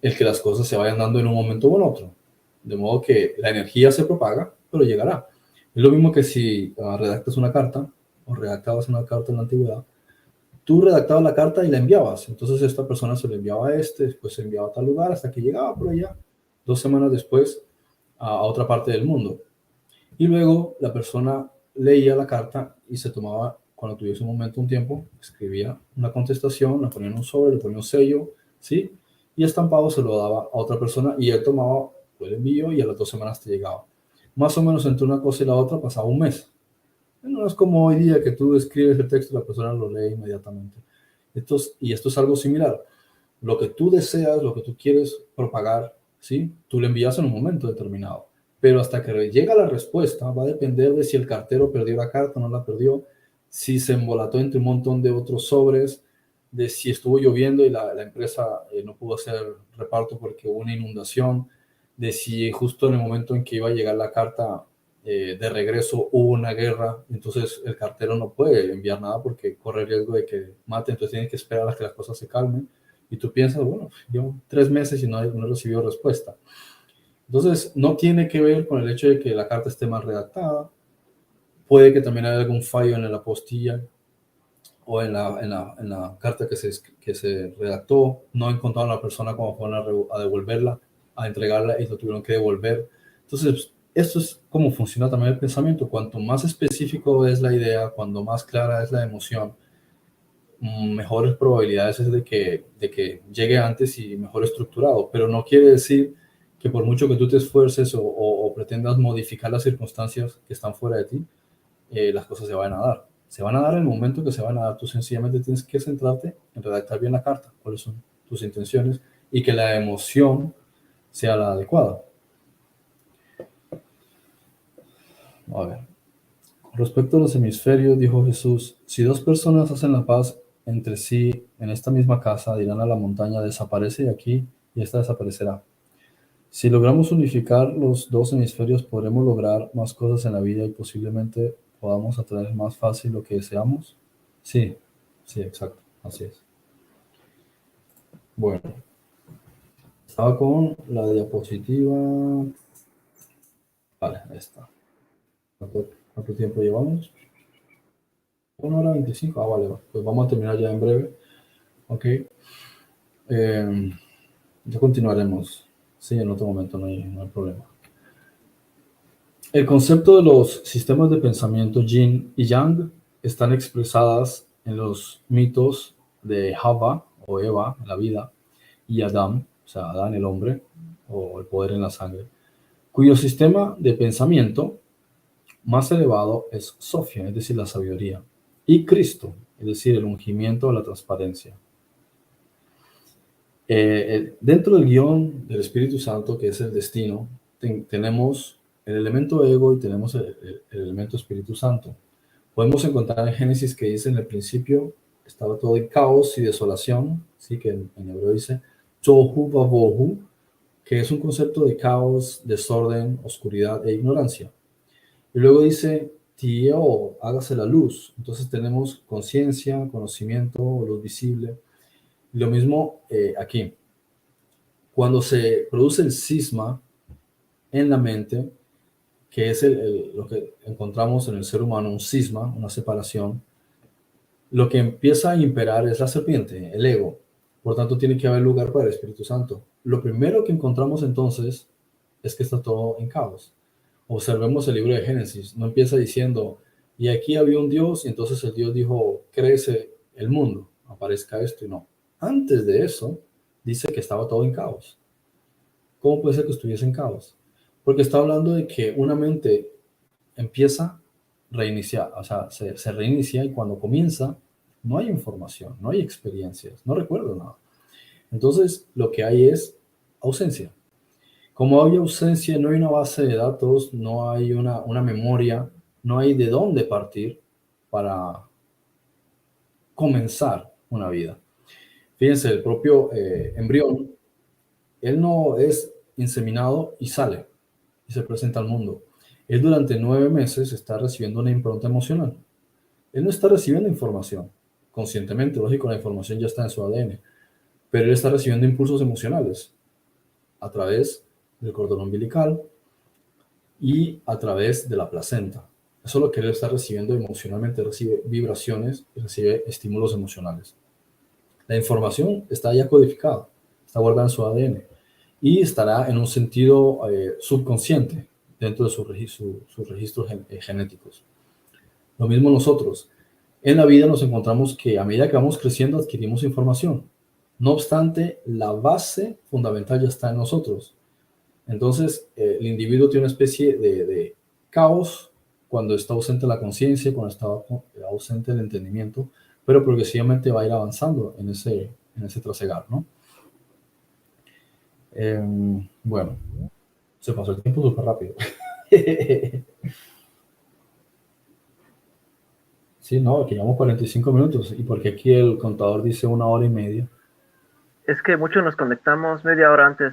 el que las cosas se vayan dando en un momento o en otro. De modo que la energía se propaga, pero llegará. Es lo mismo que si redactas una carta o redactabas una carta en la antigüedad, tú redactabas la carta y la enviabas. Entonces esta persona se le enviaba a después se enviaba a tal lugar hasta que llegaba por allá, 2 semanas después, a otra parte del mundo. Y luego la persona leía la carta y se tomaba, cuando tuviese un momento, un tiempo, escribía una contestación, la ponía en un sobre, le ponía un sello, ¿sí? y estampado se lo daba a otra persona y él tomaba el envío y a las 2 semanas te llegaba. Más o menos entre una cosa y la otra pasaba un mes. No es como hoy día que tú escribes el texto y la persona lo lee inmediatamente. Y esto es algo similar. Lo que tú deseas, lo que tú quieres propagar, ¿sí? Tú le envías en un momento determinado. Pero hasta que llega la respuesta, va a depender de si el cartero perdió la carta o no la perdió, si se embolató entre un montón de otros sobres, de si estuvo lloviendo y la empresa no pudo hacer reparto porque hubo una inundación, de si justo en el momento en que iba a llegar la carta de regreso hubo una guerra, entonces el cartero no puede enviar nada porque corre riesgo de que mate, entonces tiene que esperar a que las cosas se calmen. Y tú piensas, bueno, llevo 3 meses y no he recibido respuesta. Entonces, no tiene que ver con el hecho de que la carta esté mal redactada. Puede que también haya algún fallo en la apostilla o en la carta que se redactó. No encontraron a la persona cuando fueron a devolverla, a entregarla y lo tuvieron que devolver. Entonces, esto es cómo funciona también el pensamiento. Cuanto más específico es la idea, cuando más clara es la emoción, mejores probabilidades es de que llegue antes y mejor estructurado, pero no quiere decir que por mucho que tú te esfuerces o pretendas modificar las circunstancias que están fuera de ti, las cosas se van a dar. Se van a dar en el momento que se van a dar. Tú sencillamente tienes que centrarte en redactar bien la carta, cuáles son tus intenciones y que la emoción sea la adecuada. A ver. Respecto a los hemisferios, dijo Jesús, si dos personas hacen la paz entre sí en esta misma casa, dirán a la montaña, desaparece de aquí y esta desaparecerá. Si logramos unificar los dos hemisferios, podremos lograr más cosas en la vida y posiblemente podamos atraer más fácil lo que deseamos. Sí, sí, exacto, así es. Bueno, estaba con la diapositiva. Vale, ahí está. ¿Cuánto tiempo llevamos? 1 hora 25. Ah, vale, pues vamos a terminar ya en breve. Ok. Ya continuaremos. Sí, en otro momento no hay problema. El concepto de los sistemas de pensamiento Yin y Yang están expresadas en los mitos de Java o Eva, la vida, y Adán, o sea, Adán el hombre, o el poder en la sangre, cuyo sistema de pensamiento más elevado es Sofía, es decir, la sabiduría, y Cristo, es decir, el ungimiento o la transparencia. Dentro del guión del Espíritu Santo, que es el destino, tenemos el elemento ego y tenemos el elemento Espíritu Santo. Podemos encontrar en Génesis que dice en el principio estaba todo en caos y desolación, ¿sí? Que en hebreo dice tohu vavohu, que es un concepto de caos, desorden, oscuridad e ignorancia. Y luego dice tieo, hágase la luz. Entonces tenemos conciencia, conocimiento, luz visible. Y lo mismo aquí. Cuando se produce el cisma en la mente, que es lo que encontramos en el ser humano, un cisma, una separación, lo que empieza a imperar es la serpiente, el ego. Por tanto, tiene que haber lugar para el Espíritu Santo. Lo primero que encontramos entonces es que está todo en caos. Observemos el libro de Génesis. No empieza diciendo, y aquí había un Dios, y entonces el Dios dijo, créese el mundo, aparezca esto y no. Antes de eso, dice que estaba todo en caos. ¿Cómo puede ser que estuviese en caos? Porque está hablando de que una mente empieza a reiniciar, o sea, se reinicia y cuando comienza no hay información, no hay experiencias, no recuerdo nada. Entonces lo que hay es ausencia. Como hay ausencia, no hay una base de datos, no hay una memoria, no hay de dónde partir para comenzar una vida. Fíjense, el propio embrión, él no es inseminado y sale y se presenta al mundo. Él durante 9 meses está recibiendo una impronta emocional. Él no está recibiendo información conscientemente, lógico, la información ya está en su ADN, pero él está recibiendo impulsos emocionales a través del cordón umbilical y a través de la placenta. Eso es lo que él está recibiendo emocionalmente, recibe vibraciones y recibe estímulos emocionales. La información está ya codificada, está guardada en su ADN y estará en un sentido subconsciente dentro de sus registros genéticos. Lo mismo nosotros. En la vida nos encontramos que a medida que vamos creciendo adquirimos información. No obstante, la base fundamental ya está en nosotros. Entonces, el individuo tiene una especie de caos cuando está ausente la conciencia, cuando está ausente el entendimiento, pero progresivamente va a ir avanzando en ese trasegar, ¿no? Bueno, se pasó el tiempo súper rápido. Sí, no, que llevamos 45 minutos. ¿Y porque aquí el contador dice 1 hora y media? Es que muchos nos conectamos media hora antes.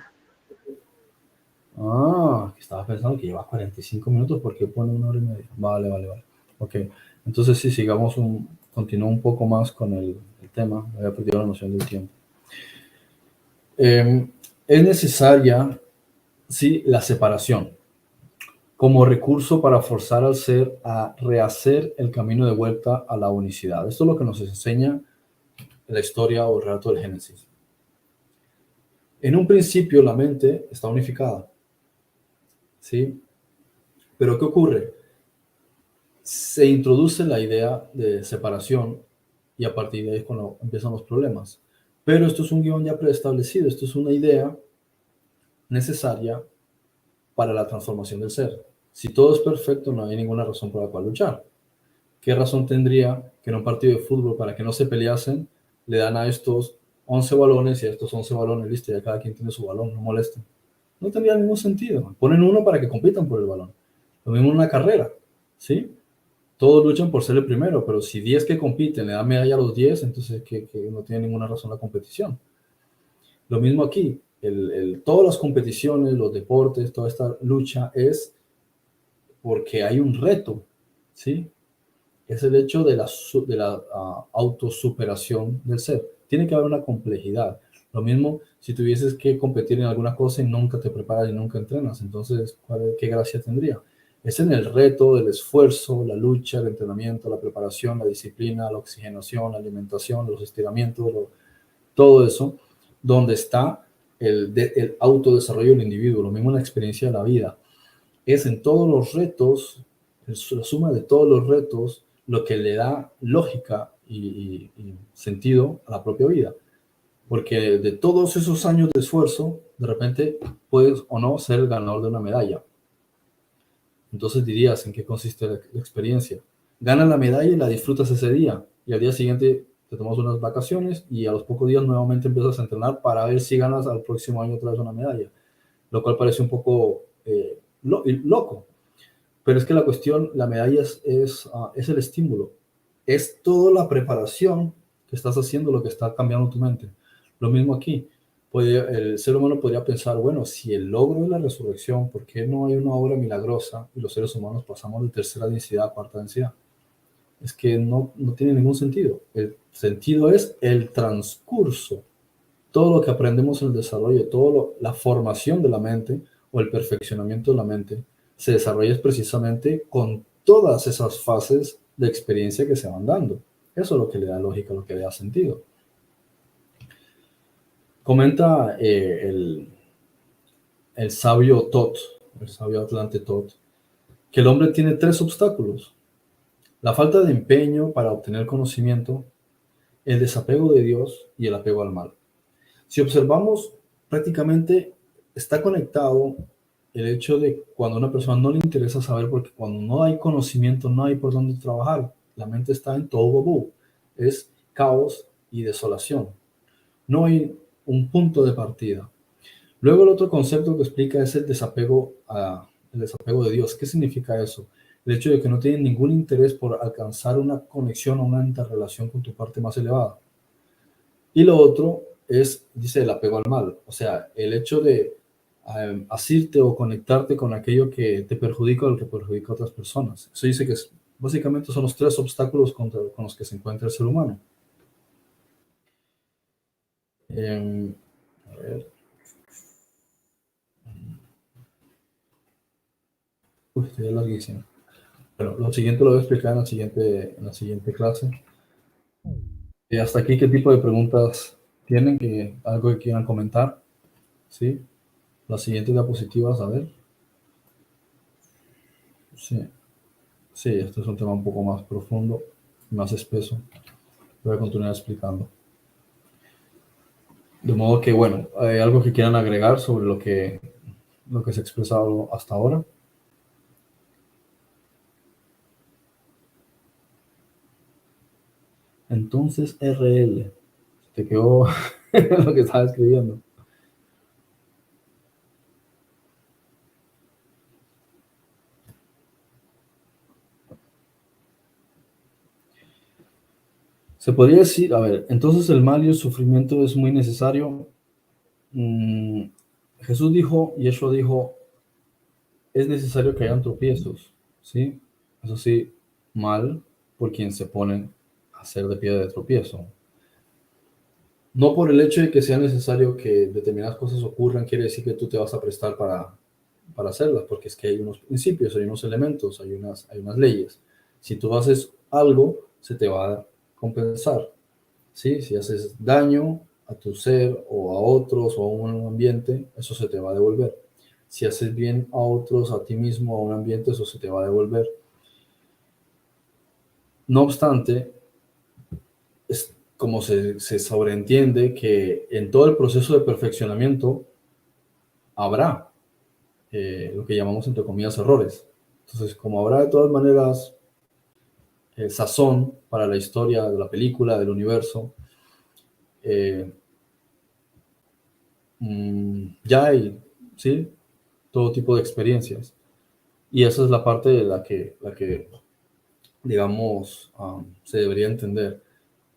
Ah, estaba pensando que lleva 45 minutos, ¿por qué pone 1 hora y media? Vale, vale, vale. Ok, entonces sí, continúo un poco más con el tema, había perdido la noción del tiempo. Es necesaria, sí, la separación como recurso para forzar al ser a rehacer el camino de vuelta a la unicidad. Esto es lo que nos enseña la historia o el relato del Génesis. En un principio la mente está unificada, ¿sí? Pero ¿qué ocurre? Se introduce la idea de separación y a partir de ahí es cuando empiezan los problemas. Pero esto es un guión ya preestablecido, esto es una idea necesaria para la transformación del ser. Si todo es perfecto, no hay ninguna razón por la cual luchar. ¿Qué razón tendría que en un partido de fútbol, para que no se peleasen, le dan a estos 11 balones y a estos 11 balones, listo, ya cada quien tiene su balón, no molesten? No tendría ningún sentido. Ponen uno para que compitan por el balón. Lo mismo en una carrera, ¿sí? Todos luchan por ser el primero, pero si 10 que compiten le dan medalla a los 10, entonces que no tiene ninguna razón la competición. Lo mismo aquí, todas las competiciones, los deportes, toda esta lucha es porque hay un reto, ¿sí? Es el hecho de la autosuperación del ser. Tiene que haber una complejidad. Lo mismo si tuvieses que competir en alguna cosa y nunca te preparas y nunca entrenas, entonces, ¿qué gracia tendría? Es en el reto del esfuerzo, la lucha, el entrenamiento, la preparación, la disciplina, la oxigenación, la alimentación, los estiramientos, todo eso, donde está el autodesarrollo del individuo, lo mismo en la experiencia de la vida. Es en todos los retos, la suma de todos los retos, lo que le da lógica y sentido a la propia vida. Porque de todos esos años de esfuerzo, de repente puedes o no ser el ganador de una medalla. Entonces dirías, ¿en qué consiste la experiencia? Ganas la medalla y la disfrutas ese día. Y al día siguiente te tomas unas vacaciones y a los pocos días nuevamente empiezas a entrenar para ver si ganas al próximo año otra vez una medalla. Lo cual parece un poco loco. Pero es que la cuestión, la medalla es el estímulo. Es toda la preparación que estás haciendo lo que está cambiando tu mente. Lo mismo aquí. El ser humano podría pensar, bueno, si el logro es la resurrección, ¿por qué no hay una obra milagrosa y los seres humanos pasamos de tercera densidad a cuarta densidad? Es que no tiene ningún sentido. El sentido es el transcurso. Todo lo que aprendemos en el desarrollo, la formación de la mente o el perfeccionamiento de la mente se desarrolla precisamente con todas esas fases de experiencia que se van dando. Eso es lo que le da lógica, lo que le da sentido. Comenta el sabio Tot, el sabio Atlante Tot, que el hombre tiene 3 obstáculos: la falta de empeño para obtener conocimiento, el desapego de Dios y el apego al mal. Si observamos, prácticamente está conectado el hecho de cuando a una persona no le interesa saber, porque cuando no hay conocimiento no hay por dónde trabajar. La mente está en todo bobo. Es caos y desolación. No hay un punto de partida. Luego el otro concepto que explica es el desapego de Dios. ¿Qué significa eso? El hecho de que no tienen ningún interés por alcanzar una conexión o una interrelación con tu parte más elevada. Y lo otro dice, el apego al mal. O sea, el hecho de asirte o conectarte con aquello que te perjudica o que perjudica a otras personas. Eso dice que básicamente son los 3 obstáculos con los que se encuentra el ser humano. A ver. Estoy larguísimo. Bueno, lo siguiente lo voy a explicar en la siguiente clase. Y hasta aquí, ¿qué tipo de preguntas tienen? ¿Algo que quieran comentar? ¿Sí? Las siguientes diapositivas, a ver. Sí. Sí, este es un tema un poco más profundo, más espeso. Voy a continuar explicando. De modo que, bueno, ¿hay algo que quieran agregar sobre lo que se ha expresado hasta ahora? Entonces, RL, te quedó lo que estaba escribiendo. Se podría decir, a ver, entonces el mal y el sufrimiento es muy necesario. Jesús dijo, y eso dijo, es necesario que hayan tropiezos, ¿sí? Eso sí, mal por quien se pone a hacer de piedra de tropiezo. No por el hecho de que sea necesario que determinadas cosas ocurran, quiere decir que tú te vas a prestar para hacerlas, porque es que hay unos principios, hay unos elementos, hay unas leyes. Si tú haces algo, se te va a compensar, ¿sí? Si haces daño a tu ser o a otros o a un ambiente, eso se te va a devolver. Si haces bien a otros, a ti mismo, a un ambiente, eso se te va a devolver. No obstante, es como se sobreentiende que en todo el proceso de perfeccionamiento habrá lo que llamamos entre comillas errores. Entonces, como habrá de todas maneras sazón para la historia de la película, del universo, eh, ya hay, ¿sí? Todo tipo de experiencias. Y esa es la parte de la que digamos, se debería entender,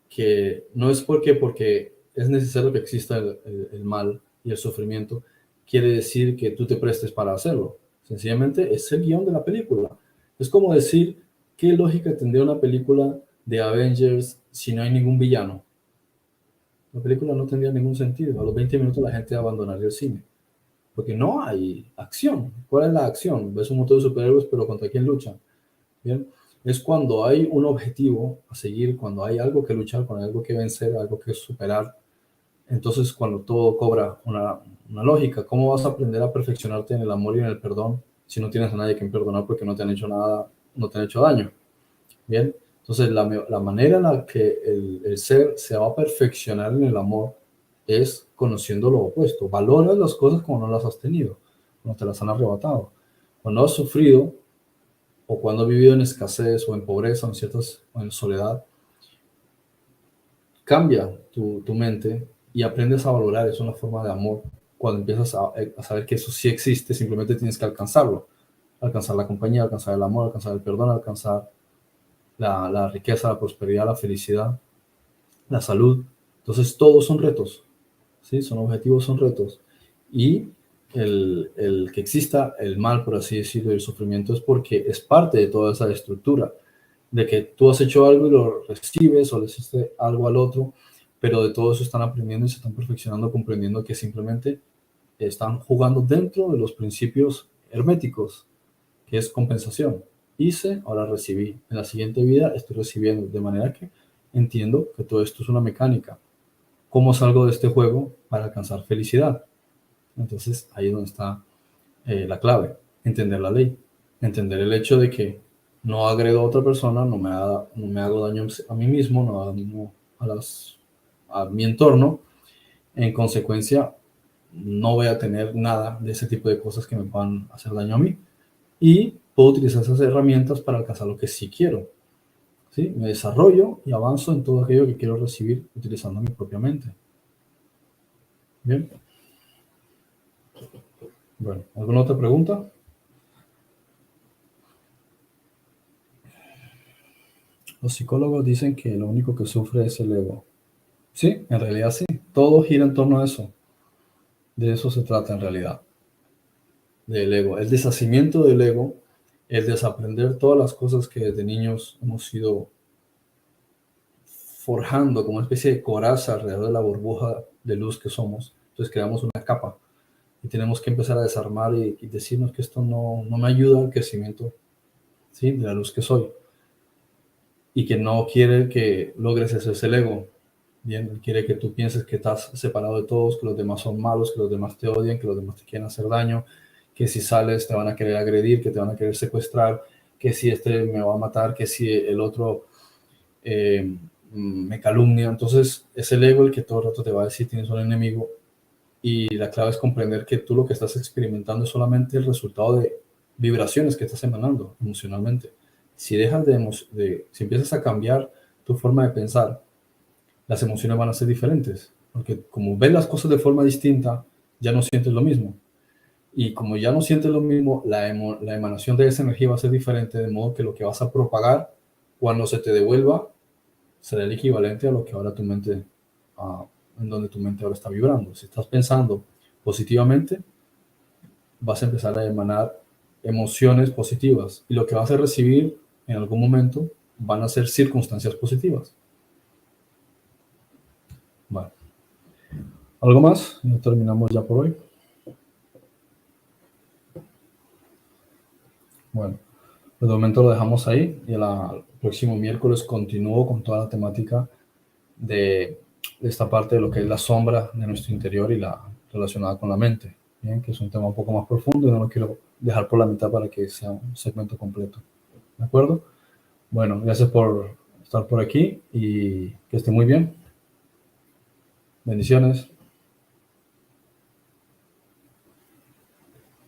que no es porque es necesario que exista el mal y el sufrimiento, quiere decir que tú te prestes para hacerlo. Sencillamente es el guión de la película. Es como decir, ¿qué lógica tendría una película de Avengers si no hay ningún villano? La película no tendría ningún sentido. A los 20 minutos la gente abandonaría el cine. Porque no hay acción. ¿Cuál es la acción? Ves un montón de superhéroes, pero ¿contra quién luchan? Bien, es cuando hay un objetivo a seguir, cuando hay algo que luchar, cuando hay algo que vencer, algo que superar. Entonces, cuando todo cobra una lógica, ¿cómo vas a aprender a perfeccionarte en el amor y en el perdón si no tienes a nadie que perdonar porque no te han hecho nada, no te han hecho daño? Bien, entonces la manera en la que el ser se va a perfeccionar en el amor es conociendo lo opuesto. Valoras las cosas como no las has tenido, cuando te las han arrebatado. Cuando has sufrido, o cuando has vivido en escasez o en pobreza o en soledad, cambia tu mente y aprendes a valorar. Es una forma de amor. Cuando empiezas a saber que eso sí existe, simplemente tienes que alcanzarlo. Alcanzar la compañía, alcanzar el amor, alcanzar el perdón, alcanzar la riqueza, la prosperidad, la felicidad, la salud. Entonces, todos son retos, ¿sí? Son objetivos, son retos. Y el que exista el mal, por así decirlo, y el sufrimiento es porque es parte de toda esa estructura de que tú has hecho algo y lo recibes o le hiciste algo al otro, pero de todo eso están aprendiendo y se están perfeccionando, comprendiendo que simplemente están jugando dentro de los principios herméticos, que es compensación. Hice, ahora recibí. En la siguiente vida estoy recibiendo, de manera que entiendo que todo esto es una mecánica. ¿Cómo salgo de este juego para alcanzar felicidad? Entonces ahí es donde está la clave, entender la ley, entender el hecho de que no agredo a otra persona, no me hago daño a mí mismo, no hago daño a mi entorno, en consecuencia no voy a tener nada de ese tipo de cosas que me puedan hacer daño a mí y puedo utilizar esas herramientas para alcanzar lo que sí quiero. ¿Sí? Me desarrollo y avanzo en todo aquello que quiero recibir utilizando mi propia mente. Bien, bueno, ¿alguna otra pregunta? Los psicólogos dicen que lo único que sufre es el ego. Sí, en realidad sí. Todo gira en torno a eso. De eso se trata en realidad. Del ego. El deshacimiento del ego, el desaprender todas las cosas que desde niños hemos ido forjando como una especie de coraza alrededor de la burbuja de luz que somos. Entonces creamos una capa y tenemos que empezar a desarmar y decirnos que esto no me ayuda al crecimiento, ¿sí? De la luz que soy. Y que no quiere que logres ese el ego. Bien, él quiere que tú pienses que estás separado de todos, que los demás son malos, que los demás te odian, que los demás te quieren hacer daño, que si sales te van a querer agredir, que te van a querer secuestrar, que si este me va a matar, que si el otro me calumnia. Entonces es el ego el que todo el rato te va a decir tienes un enemigo, y la clave es comprender que tú lo que estás experimentando es solamente el resultado de vibraciones que estás emanando emocionalmente. Si dejas si empiezas a cambiar tu forma de pensar, las emociones van a ser diferentes, porque como ves las cosas de forma distinta, ya no sientes lo mismo. Y como ya no sientes lo mismo, la emanación de esa energía va a ser diferente, de modo que lo que vas a propagar cuando se te devuelva será el equivalente a lo que ahora tu mente, en donde tu mente ahora está vibrando. Si estás pensando positivamente, vas a empezar a emanar emociones positivas, y lo que vas a recibir en algún momento van a ser circunstancias positivas. Vale. ¿Algo más? Ya terminamos ya por hoy. Bueno, pues de momento lo dejamos ahí, y el próximo miércoles continúo con toda la temática de esta parte de lo que es la sombra de nuestro interior y la relacionada con la mente, ¿bien? Que es un tema un poco más profundo y no lo quiero dejar por la mitad para que sea un segmento completo. ¿De acuerdo? Bueno, gracias por estar por aquí y que esté muy bien. Bendiciones.